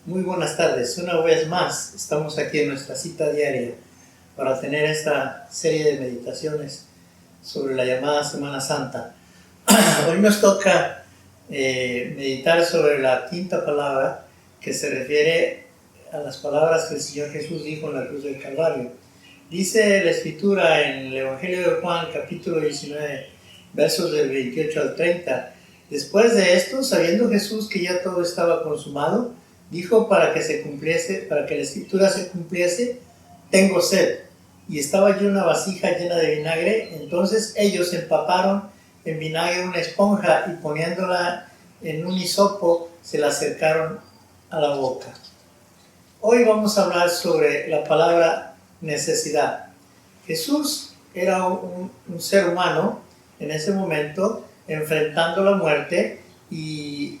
Muy buenas tardes. Una vez más estamos aquí en nuestra cita diaria para tener esta serie de meditaciones sobre la llamada Semana Santa. Hoy nos toca meditar sobre la quinta palabra, que se refiere a las palabras que el Señor Jesús dijo en la cruz del Calvario. Dice la Escritura en el Evangelio de Juan, capítulo 19, versos del 28 al 30. Después de esto, sabiendo Jesús que ya todo estaba consumado, dijo para que la Escritura se cumpliese: tengo sed. Y estaba allí una vasija llena de vinagre. Entonces ellos empaparon en vinagre una esponja y poniéndola en un hisopo se la acercaron a la boca. Hoy vamos a hablar sobre la palabra necesidad. Jesús era un ser humano en ese momento, enfrentando la muerte y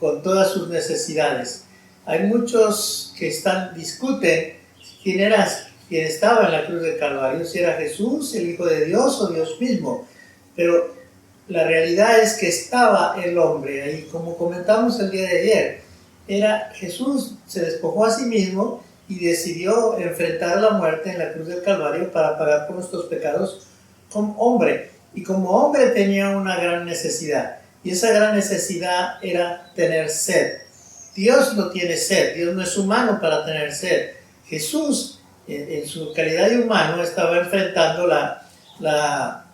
con todas sus necesidades. Hay muchos que discuten quién estaba en la cruz del Calvario, si era Jesús, el Hijo de Dios o Dios mismo. Pero la realidad es que estaba el hombre ahí. Como comentamos el día de ayer, Jesús se despojó a sí mismo y decidió enfrentar la muerte en la cruz del Calvario para pagar por nuestros pecados como hombre. Y como hombre tenía una gran necesidad. Y esa gran necesidad era tener sed. Dios no tiene sed, Dios no es humano para tener sed. Jesús, en su calidad de humano, estaba enfrentando la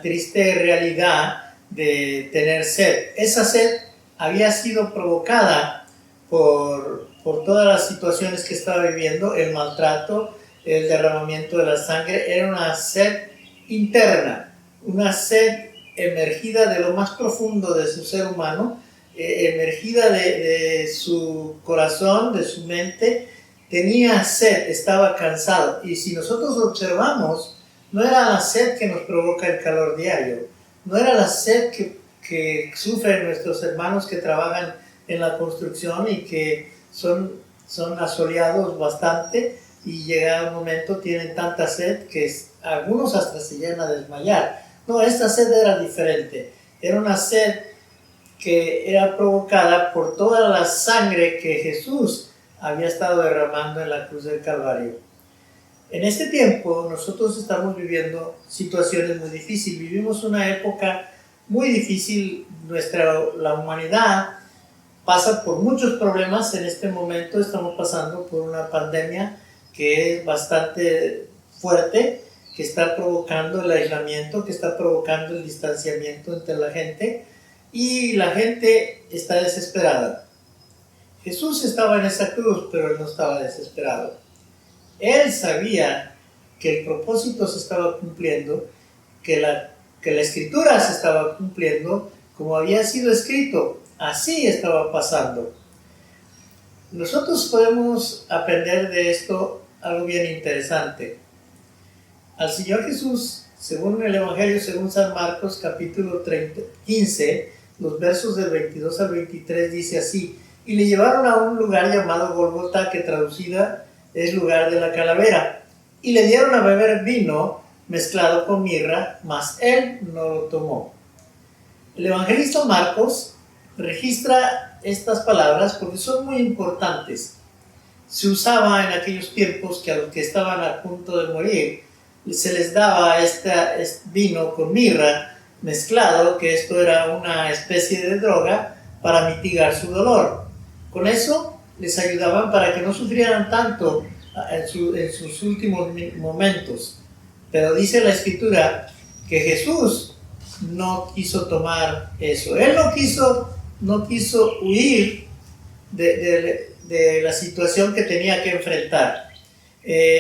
triste realidad de tener sed. Esa sed había sido provocada por todas las situaciones que estaba viviendo, el maltrato, el derramamiento de la sangre. Era una sed interna, una sed emergida de lo más profundo de su ser humano, emergida de su corazón, de su mente. Tenía sed, estaba cansado. Y si nosotros observamos, no era la sed que nos provoca el calor diario, no era la sed que sufren nuestros hermanos que trabajan en la construcción y que son asoleados bastante, y llega un momento tienen tanta sed que algunos hasta se llegan a desmayar. No, esta sed era diferente. Era una sed que era provocada por toda la sangre que Jesús había estado derramando en la cruz del Calvario. En este tiempo nosotros estamos viviendo situaciones muy difíciles. Vivimos una época muy difícil. La humanidad pasa por muchos problemas. En este momento estamos pasando por una pandemia que es bastante fuerte, que está provocando el aislamiento, que está provocando el distanciamiento entre la gente, y la gente está desesperada. Jesús estaba en esa cruz, pero él no estaba desesperado. Él sabía que el propósito se estaba cumpliendo, que la Escritura se estaba cumpliendo como había sido escrito. Así estaba pasando. Nosotros podemos aprender de esto algo bien interesante. Al Señor Jesús, según el Evangelio, según San Marcos, capítulo 15, los versos del 22 al 23, dice así: y le llevaron a un lugar llamado Golgota, que traducida es lugar de la calavera, y le dieron a beber vino mezclado con mirra, mas él no lo tomó. El evangelista Marcos registra estas palabras porque son muy importantes. Se usaba en aquellos tiempos que a los que estaban a punto de morir se les daba este vino con mirra mezclado, que esto era una especie de droga para mitigar su dolor. Con eso les ayudaban para que no sufrieran tanto en sus últimos momentos. Pero dice la Escritura que Jesús no quiso tomar eso. Él no quiso huir de la situación que tenía que enfrentar.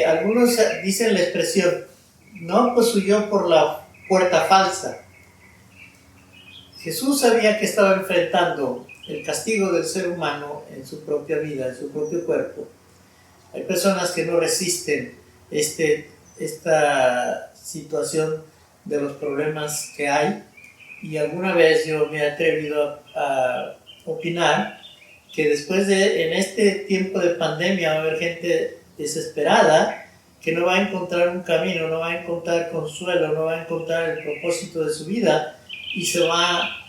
Algunos dicen la expresión: no, pues huyó por la puerta falsa. Jesús sabía que estaba enfrentando el castigo del ser humano en su propia vida, en su propio cuerpo. Hay personas que no resisten esta situación de los problemas que hay, y alguna vez yo me he atrevido a opinar que en este tiempo de pandemia va a haber gente desesperada que no va a encontrar un camino, no va a encontrar consuelo, no va a encontrar el propósito de su vida, y se va a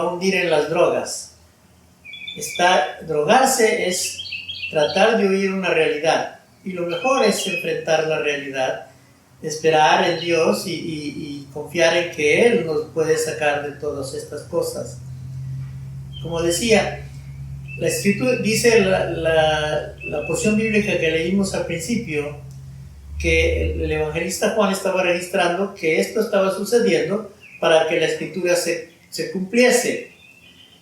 hundir en las drogas. Drogarse es tratar de huir una realidad, y lo mejor es enfrentar la realidad, esperar en Dios y confiar en que Él nos puede sacar de todas estas cosas. Como decía, la escritura dice, la porción bíblica que leímos al principio, que el evangelista Juan estaba registrando que esto estaba sucediendo para que la escritura se cumpliese.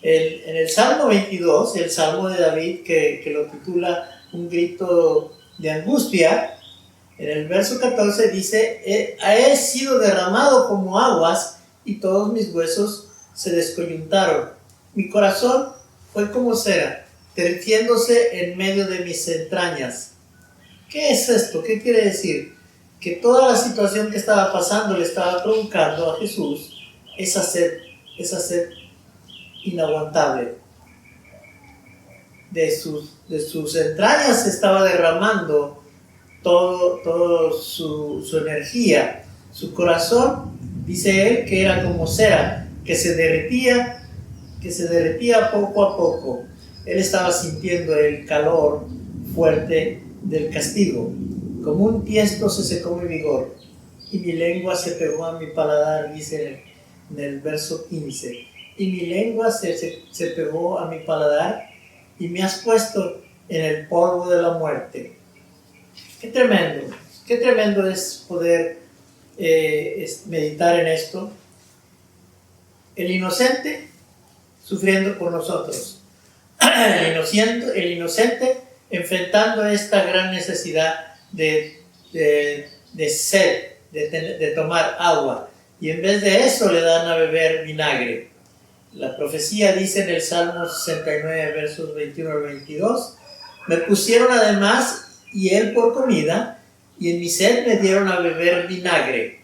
En el Salmo 22, el Salmo de David, que lo titula Un grito de angustia, en el verso 14 dice: he sido derramado como aguas y todos mis huesos se descoyuntaron. Mi corazón fue como cera, derritiéndose en medio de mis entrañas. ¿Qué es esto? ¿Qué quiere decir? Que toda la situación que estaba pasando le estaba provocando a Jesús esa sed inaguantable. De sus entrañas se estaba derramando todo su energía. Su corazón, dice él, que era como cera, que se derretía poco a poco. Él estaba sintiendo el calor fuerte del castigo. Como un tiesto se secó mi vigor, y mi lengua se pegó a mi paladar, dice en el verso 15. Y mi lengua se pegó a mi paladar, y me has puesto en el polvo de la muerte. Qué tremendo es poder meditar en esto. El inocente sufriendo por nosotros. El inocente enfrentando esta gran necesidad de sed, de tomar agua. Y en vez de eso le dan a beber vinagre. La profecía dice en el Salmo 69, versos 21 al 22, me pusieron además y él por comida, y en mi sed me dieron a beber vinagre.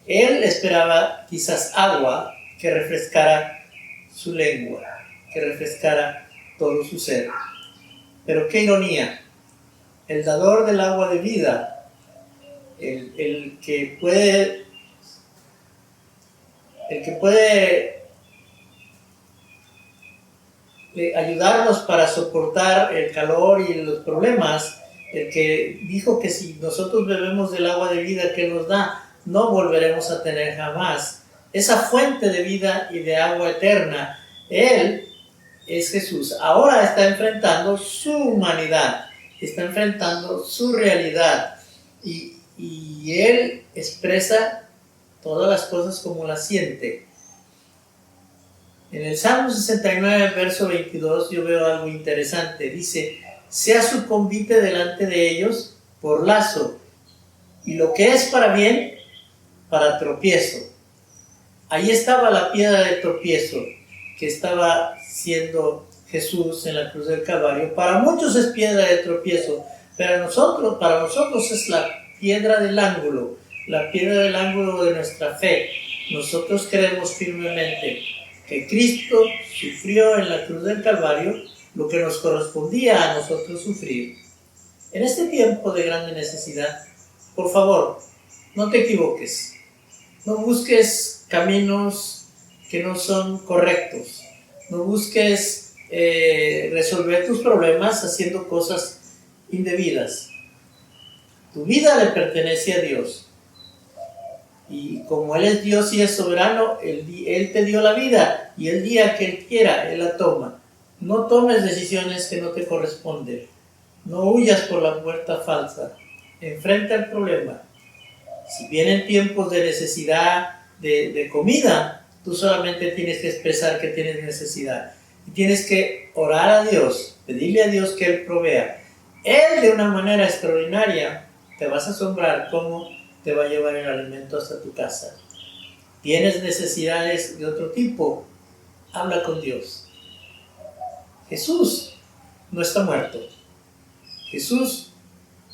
Él esperaba quizás agua que refrescara su lengua, que refrescara todo su ser. Pero qué ironía, el dador del agua de vida, el que puede ayudarnos para soportar el calor y los problemas, el que dijo que si nosotros bebemos del agua de vida que Él nos da, no volveremos a tener jamás esa fuente de vida y de agua eterna. Él es Jesús. Ahora está enfrentando su humanidad, está enfrentando su realidad, y Él expresa todas las cosas como las siente. En el Salmo 69, verso 22, yo veo algo interesante. Dice: sea su convite delante de ellos por lazo, y lo que es para bien, para tropiezo. Ahí estaba la piedra de tropiezo que estaba siendo Jesús en la cruz del Calvario. Para muchos es piedra de tropiezo, pero para nosotros es la piedra del ángulo, la piedra del ángulo de nuestra fe. Nosotros creemos firmemente que Cristo sufrió en la cruz del Calvario lo que nos correspondía a nosotros sufrir. En este tiempo de grande necesidad, por favor, no te equivoques. No busques caminos que no son correctos. No busques resolver tus problemas haciendo cosas indebidas. Tu vida le pertenece a Dios. Y como Él es Dios y es soberano, Él te dio la vida, y el día que Él quiera, Él la toma. No tomes decisiones que no te corresponden. No huyas por la puerta falsa. Enfrenta el problema. Si vienen tiempos de necesidad de comida, tú solamente tienes que expresar que tienes necesidad. Y tienes que orar a Dios, pedirle a Dios que Él provea. Él, de una manera extraordinaria, te vas a asombrar cómo te va a llevar el alimento hasta tu casa. ¿Tienes necesidades de otro tipo? Habla con Dios. Jesús no está muerto. Jesús,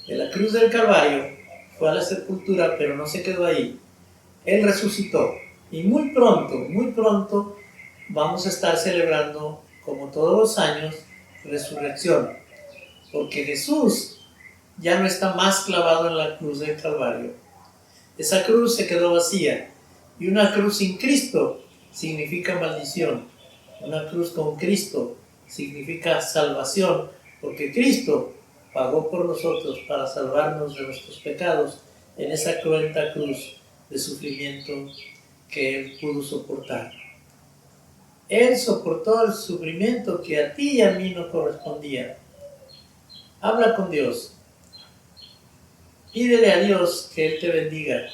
de la cruz del Calvario, fue a la sepultura, pero no se quedó ahí. Él resucitó. Y muy pronto, vamos a estar celebrando, como todos los años, resurrección. Porque Jesús ya no está más clavado en la cruz del Calvario. Esa cruz se quedó vacía, y una cruz sin Cristo significa maldición. Una cruz con Cristo significa salvación, porque Cristo pagó por nosotros para salvarnos de nuestros pecados en esa cruenta cruz de sufrimiento que Él pudo soportar. Él soportó el sufrimiento que a ti y a mí no correspondía. Habla con Dios. Pídele a Dios que Él te bendiga.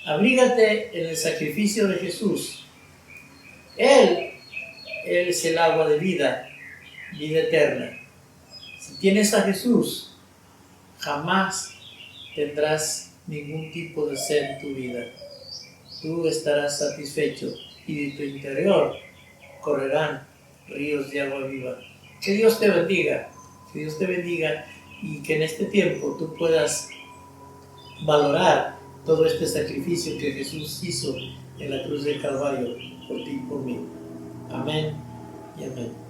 Abrígate en el sacrificio de Jesús. Él es el agua de vida, vida eterna. Si tienes a Jesús, jamás tendrás ningún tipo de sed en tu vida. Tú estarás satisfecho y de tu interior correrán ríos de agua viva. Que Dios te bendiga, que Dios te bendiga y que en este tiempo tú puedas valorar todo este sacrificio que Jesús hizo en la cruz del Calvario por ti y por mí. Amén y amén.